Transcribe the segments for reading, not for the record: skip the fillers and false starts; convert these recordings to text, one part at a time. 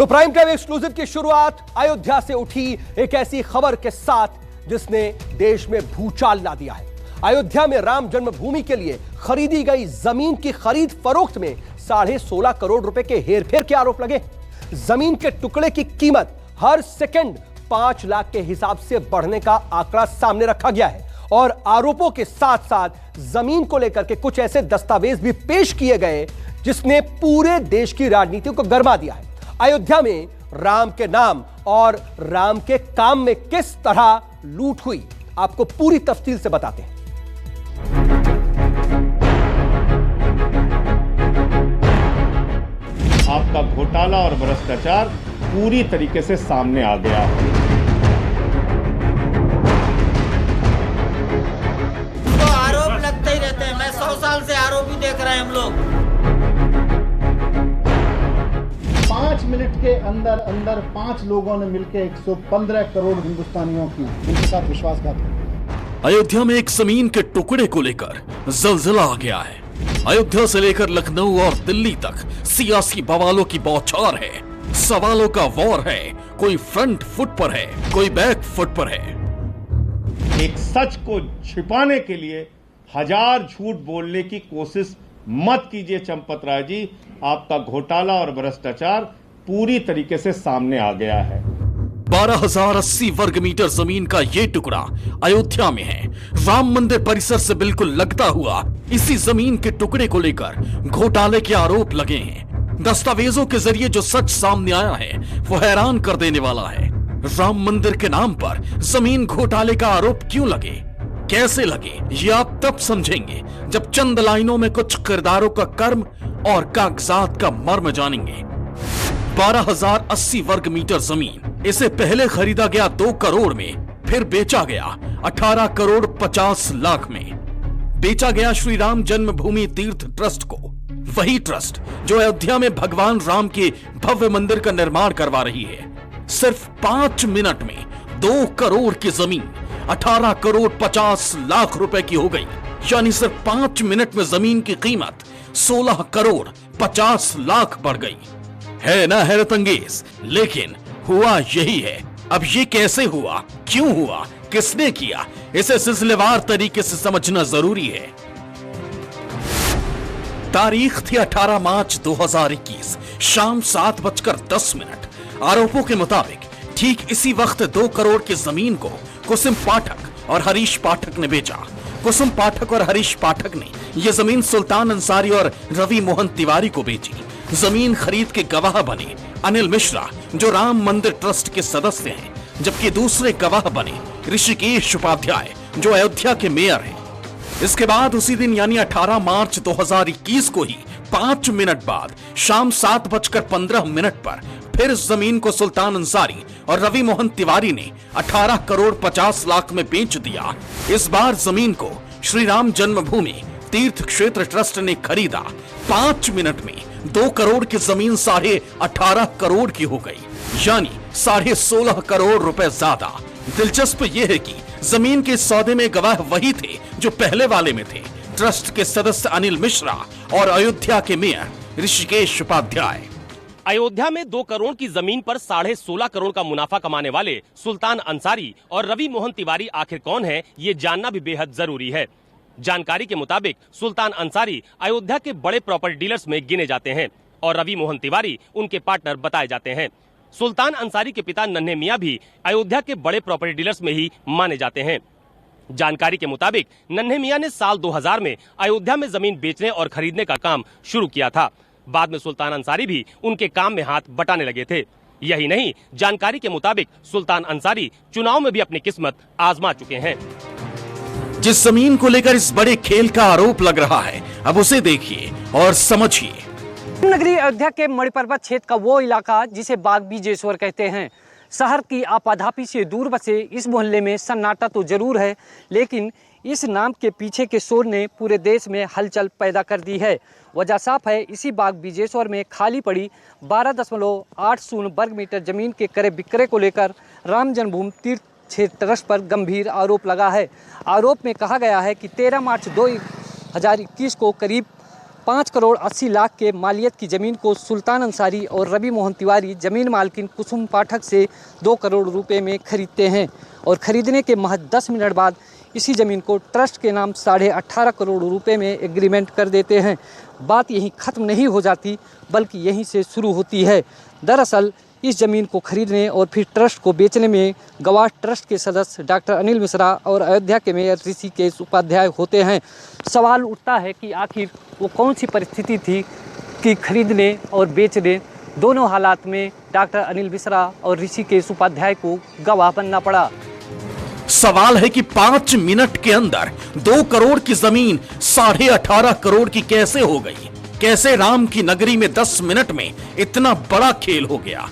तो prime time exclusive की शुरुआत अयोध्या से उठी एक ऐसी खबर के साथ जिसने देश में भूचाल ला दिया है। अयोध्या में राम जन्मभूमि के लिए खरीदी गई जमीन की खरीद फरोख्त में 16.5 करोड़ रुपए के हेरफेर के आरोप लगे। जमीन के टुकड़े की कीमत हर सेकंड 5 लाख के हिसाब से बढ़ने का आंकड़ा सामने रखा गया है और आरोपों के साथ साथ जमीन को लेकर के कुछ ऐसे दस्तावेज भी पेश किए गए जिसने पूरे देश की राजनीति को गरमा दिया है। अयोध्या में राम के नाम और राम के काम में किस तरह लूट हुई, आपको पूरी तफसील से बताते हैं। आपका घोटाला और भ्रष्टाचार पूरी तरीके से सामने आ गया है। तो आरोप लगते ही रहते हैं। मैं 100 साल से आरोप ही देख रहे हैं हम लोग। 5 मिनट के अंदर अंदर 5 लोगों ने मिलकर 115 करोड़ हिंदुस्तानियों की उनके साथ विश्वासघात किया। अयोध्या में एक जमीन के टुकड़े को लेकर जलजला आ गया है। अयोध्या से लेकर लखनऊ और दिल्ली तक सियासी बवालों की बौछार है। सवालों का वॉर है। कोई फ्रंट फुट पर है, कोई बैक फुट पर है। एक सच को छिपाने के लिए हजार झूठ बोलने की कोशिश मत कीजिए चंपत राय जी। आपका घोटाला और भ्रष्टाचार पूरी तरीके से सामने आ गया है। 12,080 वर्ग मीटर जमीन का ये टुकड़ा अयोध्या में है। राम मंदिर परिसर से बिल्कुल लगता हुआ इसी जमीन के टुकड़े को लेकर घोटाले के आरोप लगे हैं। दस्तावेजों के जरिए जो सच सामने आया है वो हैरान कर देने वाला है। राम मंदिर के नाम पर जमीन घोटाले का आरोप क्यों लगे, कैसे लगे, ये आप तब समझेंगे जब चंद लाइनों में कुछ किरदारों का कर्म और कागजात का मर्म जानेंगे। 12,080 वर्ग मीटर जमीन, इसे पहले खरीदा गया 2 करोड़ में, फिर बेचा गया 18 करोड़ 50 लाख में। बेचा गया श्री राम जन्मभूमि तीर्थ ट्रस्ट को, वही ट्रस्ट जो अयोध्या में भगवान राम के भव्य मंदिर का निर्माण करवा रही है। सिर्फ 5 मिनट में 2 करोड़ की जमीन 18 करोड़ 50 लाख रुपए की हो गई। यानी सिर्फ 5 मिनट में जमीन की कीमत 16 करोड़ 50 लाख बढ़ गई। है ना हैरतअंगेज, लेकिन हुआ यही है। अब ये कैसे हुआ, क्यों हुआ, किसने किया, इसे सिलसिलेवार तरीके से समझना जरूरी है। तारीख थी 18 मार्च 2021, शाम 7:10। आरोपों के मुताबिक ठीक इसी वक्त 2 करोड़ की जमीन को कुसुम पाठक और हरीश पाठक ने बेचा। कुसुम पाठक और हरीश पाठक ने यह जमीन सुल्तान अंसारी और रवि मोहन तिवारी को बेची। जमीन खरीद के गवाह बने अनिल मिश्रा जो राम मंदिर ट्रस्ट के सदस्य हैं, जबकि दूसरे गवाह बने ऋषिकेश उपाध्याय जो अयोध्या के मेयर हैं। इसके बाद उसी दिन यानी 18 मार्च 2021 को ही 5 मिनट बाद शाम 7:15 पर फिर जमीन को सुल्तान अंसारी और रवि मोहन तिवारी ने 18 करोड़ 50 लाख में बेच दिया। इस बार जमीन को श्री राम जन्मभूमि तीर्थ क्षेत्र ट्रस्ट ने खरीदा। 5 मिनट में 2 करोड़ की जमीन 18.5 करोड़ की हो गई, यानी 16.5 करोड़ रुपए ज्यादा। दिलचस्प यह है कि जमीन के सौदे में गवाह वही थे जो पहले वाले में थे, ट्रस्ट के सदस्य अनिल मिश्रा और अयोध्या के मेयर ऋषिकेश उपाध्याय। अयोध्या में 2 करोड़ की जमीन पर 16.5 करोड़ का मुनाफा कमाने वाले सुल्तान अंसारी और रवि मोहन तिवारी आखिर कौन है, ये जानना भी बेहद जरूरी है। जानकारी के मुताबिक सुल्तान अंसारी अयोध्या के बड़े प्रॉपर्टी डीलर्स में गिने जाते हैं और रवि मोहन तिवारी उनके पार्टनर बताए जाते हैं। सुल्तान अंसारी के पिता नन्हे मियां भी अयोध्या के बड़े प्रॉपर्टी डीलर्स में ही माने जाते हैं। जानकारी के मुताबिक नन्हे मियां ने साल 2000 में अयोध्या में जमीन बेचने और खरीदने का काम शुरू किया था। बाद में सुल्तान अंसारी भी उनके काम में हाथ बटाने लगे थे। यही नहीं, जानकारी के मुताबिक सुल्तान अंसारी चुनाव में भी अपनी किस्मत आजमा चुके हैं। जिस जमीन को लेकर इस बड़े खेल का आरोप लग रहा है, अब उसे देखिए और समझिए। नगरी अयोध्या के मणिपर्वत क्षेत्र का वो इलाका जिसे बाग बीजेश्वर कहते हैं। शहर की आपाधापी से दूर बसे इस मोहल्ले में सन्नाटा तो जरूर है, लेकिन इस नाम के पीछे के शोर ने पूरे देश में हलचल पैदा कर दी है। वजह साफ है, इसी बाग बीजेश्वर में खाली पड़ी 12.80 वर्ग मीटर जमीन के क्रय विक्रय को लेकर राम जन्मभूमि तीर्थ क्षेत्र ट्रस्ट पर गंभीर आरोप लगा है। आरोप में कहा गया है कि 13 मार्च 2021 को करीब 5 करोड़ 80 लाख के मालियत की ज़मीन को सुल्तान अंसारी और रवि मोहन तिवारी ज़मीन मालकिन कुसुम पाठक से 2 करोड़ रुपए में खरीदते हैं और ख़रीदने के महज 10 मिनट बाद इसी ज़मीन को ट्रस्ट के नाम 18.5 करोड़ रुपए में एग्रीमेंट कर देते हैं। बात यहीं ख़त्म नहीं हो जाती बल्कि यहीं से शुरू होती है। दरअसल इस ज़मीन को खरीदने और फिर ट्रस्ट को बेचने में गवाह ट्रस्ट के सदस्य डॉक्टर अनिल मिश्रा और अयोध्या के मेयर ऋषिकेश उपाध्याय होते हैं। सवाल उठता है कि आखिर वो कौन सी परिस्थिति थी कि खरीदने और बेचने दोनों हालात में डॉक्टर अनिल मिश्रा और ऋषिकेश उपाध्याय को गवाह बनना पड़ा। सवाल है कि 5 मिनट के अंदर 2 करोड़ की जमीन 18.5 करोड़ की कैसे हो गई? कैसे राम की नगरी में 10 मिनट में इतना बड़ा खेल हो गया?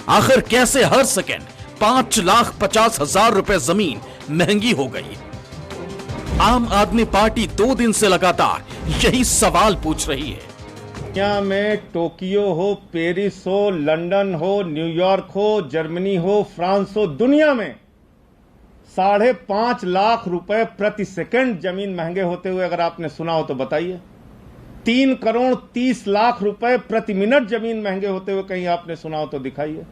आखिर कैसे हर सेकंड 5,50,000 रुपए जमीन महंगी हो गई? आम आदमी पार्टी 2 दिन से लगातार यही सवाल पूछ रही है। दुनिया में टोक्यो हो, पेरिस हो, लंदन हो, न्यूयॉर्क हो, जर्मनी हो, फ्रांस हो, दुनिया में 5.5 लाख रुपए प्रति सेकंड जमीन महंगे होते हुए अगर आपने सुना हो तो बताइए। 3 करोड़ 30 लाख रुपए प्रति मिनट जमीन महंगे होते हुए कहीं आपने सुना हो तो दिखाइए।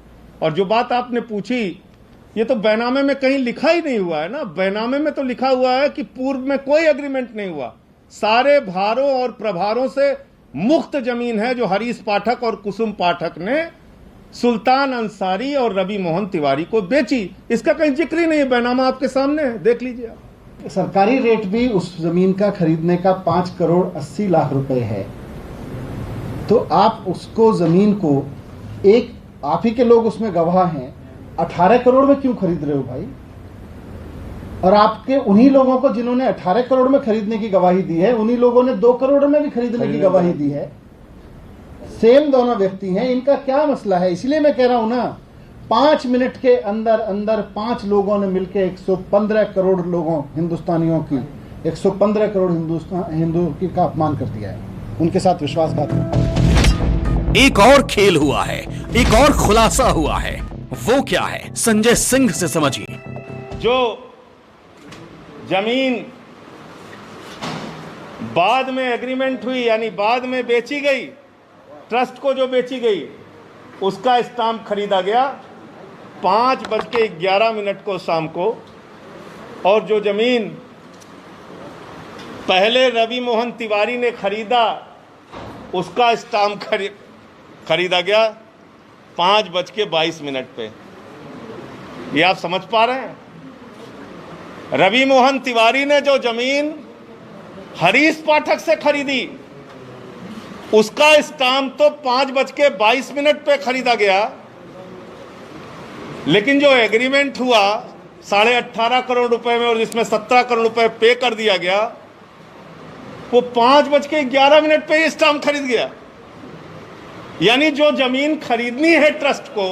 और जो बात आपने पूछी, ये तो बैनामे में कहीं लिखा ही नहीं हुआ है ना। बैनामे में तो लिखा हुआ है कि पूर्व में कोई एग्रीमेंट नहीं हुआ, सारे भारों और प्रभारों से मुक्त जमीन है जो हरीश पाठक और कुसुम पाठक ने सुल्तान अंसारी और रवि मोहन तिवारी को बेची। इसका कहीं जिक्र ही नहीं है, बैनामा आपके सामने है, देख लीजिए आप। सरकारी रेट भी उस जमीन का खरीदने का 5 करोड़ 80 लाख रुपए है। तो आप उसको जमीन को आप ही के लोग उसमें गवाह हैं, 18 करोड़ में क्यों खरीद रहे हो भाई? और आपके उन्हीं लोगों को जिन्होंने 18 करोड़ में खरीदने की गवाही दी है, उन्हीं लोगों ने 2 करोड़ में भी खरीदने की गवाही दी है। सेम दोनों व्यक्ति हैं, इनका क्या मसला है? इसलिए मैं कह रहा हूं ना, 5 मिनट के अंदर अंदर 5 लोगों ने मिलकर 115 करोड़ लोगों हिंदुस्तानियों की 115 करोड़ हिंदू का अपमान कर दिया है, उनके साथ विश्वासघात। एक और खेल हुआ है, एक और खुलासा हुआ है। वो क्या है, संजय सिंह से समझिए। जो जमीन बाद में एग्रीमेंट हुई, यानी बाद में बेची गई, ट्रस्ट को जो बेची गई, उसका स्टाम्प खरीदा गया 5:11 को शाम को। और जो जमीन पहले रवि मोहन तिवारी ने खरीदा, उसका स्टाम्प खरीदा गया 5:22 पे। ये आप समझ पा रहे हैं? रवि मोहन तिवारी ने जो जमीन हरीश पाठक से खरीदी, उसका स्टाम्प तो 5:22 पे खरीदा गया, लेकिन जो एग्रीमेंट हुआ 18.5 करोड़ रुपए में और जिसमें 17 करोड़ रुपए पे कर दिया गया, वो 5:11 पे ये स्टाम्प खरीद गया। यानी जो जमीन खरीदनी है ट्रस्ट को,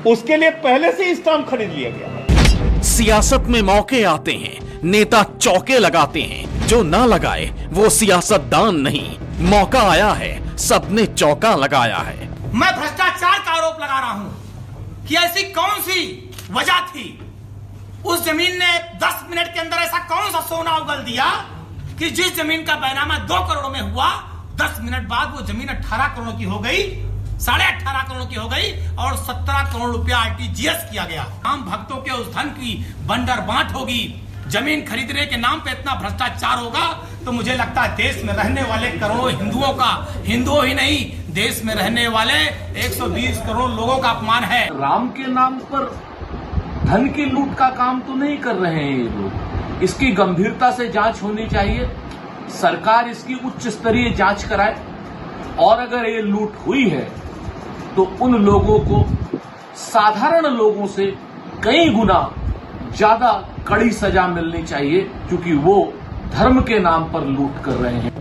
उसके लिए पहले से ही स्टाम्प खरीद लिया गया। सियासत में मौके आते हैं, नेता चौके लगाते हैं, जो ना लगाए वो सियासतदान नहीं। मौका आया है, सबने चौका लगाया है। मैं भ्रष्टाचार का आरोप लगा रहा हूं कि ऐसी कौन सी वजह थी, उस जमीन ने 10 मिनट के अंदर ऐसा कौन सा सोना उगल दिया कि जिस जमीन का बैनामा 2 करोड़ में हुआ, 10 मिनट बाद वो जमीन 18 करोड़ की हो गई, 18.5 करोड़ की हो गई और 17 करोड़ रुपया आरटीजीएस किया गया। आम भक्तों के उस धन की बंडर बांट होगी, जमीन खरीदने के नाम पे इतना भ्रष्टाचार होगा, तो मुझे लगता है देश में रहने वाले करोड़ों हिंदुओं का, हिंदुओं ही नहीं, देश में रहने वाले 120 करोड़ लोगों का अपमान है। राम के नाम पर धन की लूट का काम तो नहीं कर रहे हैं ये लोग। इसकी गंभीरता से जांच होनी चाहिए, सरकार इसकी उच्च स्तरीय जांच कराए, और अगर ये लूट हुई है तो उन लोगों को साधारण लोगों से कई गुना ज्यादा कड़ी सजा मिलनी चाहिए, क्योंकि वो धर्म के नाम पर लूट कर रहे हैं।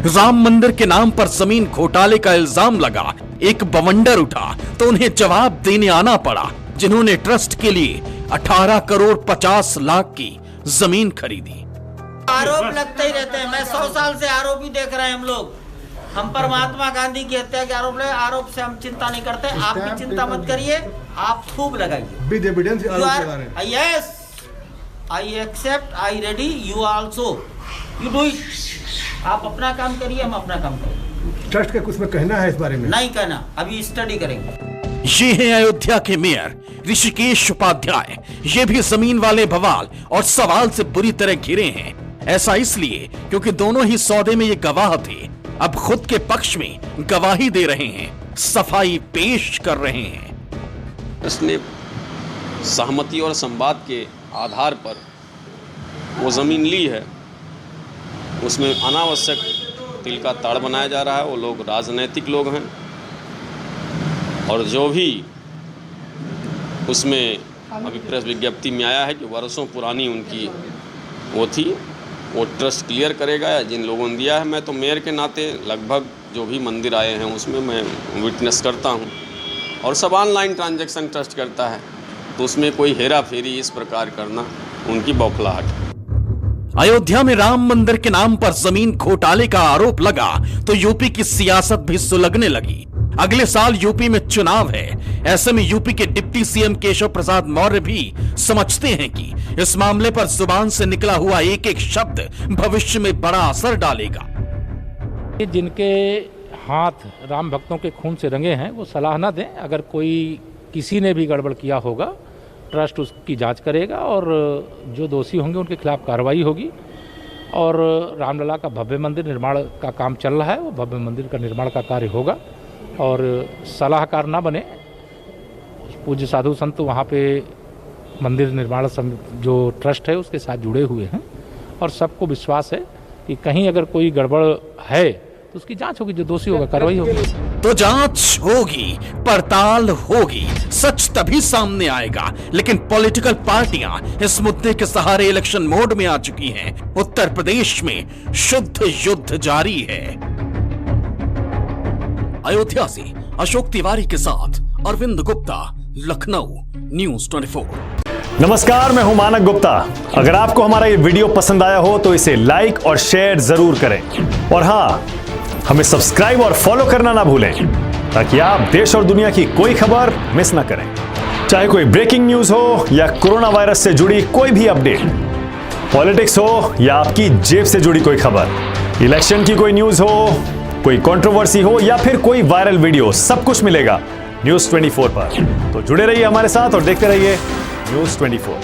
राम मंदिर के नाम पर जमीन घोटाले का इल्जाम लगा, एक बवंडर उठा तो उन्हें जवाब देने आना पड़ा, जिन्होंने ट्रस्ट के लिए 18 करोड़ 50 लाख की जमीन खरीदी। आरोप लगते ही रहते हैं, मैं 100 साल से आरोप ही देख रहे हैं हम लोग। हम पर महात्मा गांधी की हत्या के आरोप से हम चिंता नहीं करते। आप भी चिंता मत करिए, आप खूब लगाइए। Yes, I accept, I ready, you also. You do it. आप अपना काम करिए, हम अपना काम करेंगे। ट्रस्ट का कुछ में कहना है इस बारे में? नहीं कहना, अभी स्टडी करेंगे। ये है अयोध्या के मेयर ऋषिकेश उपाध्याय। ये भी जमीन वाले बवाल और सवाल से बुरी तरह घिरे हैं। ऐसा इसलिए क्योंकि दोनों ही सौदे में ये गवाह थे। अब खुद के पक्ष में गवाही दे रहे हैं, सफाई पेश कर रहे हैं। उसने सहमति और संवाद के आधार पर वो जमीन ली है, उसमें अनावश्यक तिल का ताड़ बनाया जा रहा है। वो लोग राजनैतिक लोग हैं और जो भी उसमें अभी प्रेस विज्ञप्ति में आया है कि वर्षों पुरानी उनकी वो थी, वो ट्रस्ट क्लियर करेगा या जिन लोगों ने दिया है। मैं तो मेयर के नाते लगभग जो भी मंदिर आए हैं उसमें मैं विटनेस करता हूं और सब ऑनलाइन ट्रांजैक्शन ट्रस्ट करता है, तो उसमें कोई हेरा फेरी इस प्रकार करना उनकी बौखलाहट है। अयोध्या में राम मंदिर के नाम पर जमीन घोटाले का आरोप लगा तो यूपी की सियासत भी सुलगने लगी। अगले साल यूपी में चुनाव है। ऐसे में यूपी के डिप्टी सीएम केशव प्रसाद मौर्य भी समझते हैं कि इस मामले पर जुबान से निकला हुआ एक एक शब्द भविष्य में बड़ा असर डालेगा। जिनके हाथ राम भक्तों के खून से रंगे हैं वो सलाह न दें। अगर कोई किसी ने भी गड़बड़ किया होगा, ट्रस्ट उसकी जांच करेगा और जो दोषी होंगे उनके खिलाफ कार्रवाई होगी। और रामलला का भव्य मंदिर निर्माण का काम चल रहा है, वो भव्य मंदिर का निर्माण का कार्य होगा और सलाहकार ना बने। पूज्य साधु संत वहाँ पे मंदिर निर्माण जो ट्रस्ट है उसके साथ जुड़े हुए हैं और सबको विश्वास है कि कहीं अगर कोई गड़बड़ है तो उसकी जांच होगी, जो दोषी होगा कार्रवाई होगी। तो जांच होगी, पड़ताल होगी, सच तभी सामने आएगा। लेकिन पॉलिटिकल पार्टियां इस मुद्दे के सहारे इलेक्शन मोड में आ चुकी हैं। उत्तर प्रदेश में शुद्ध युद्ध जारी है। अयोध्या से अशोक तिवारी के साथ अरविंद गुप्ता, लखनऊ, न्यूज़ 24। नमस्कार, मैं हूं मानक गुप्ता। अगर आपको हमारा ये वीडियो पसंद आया हो तो इसे लाइक और शेयर जरूर करें और हाँ, हमें सब्सक्राइब और फॉलो करना ना भूलें ताकि आप देश और दुनिया की कोई खबर मिस ना करें। चाहे कोई ब्रेकिंग न्यूज हो या कोरोना वायरस से जुड़ी कोई भी अपडेट, पॉलिटिक्स हो या आपकी जेब से जुड़ी कोई खबर, इलेक्शन की कोई न्यूज हो, कोई कंट्रोवर्सी हो या फिर कोई वायरल वीडियो, सब कुछ मिलेगा न्यूज़ 24 पर। तो जुड़े रहिए हमारे साथ और देखते रहिए न्यूज़ 24।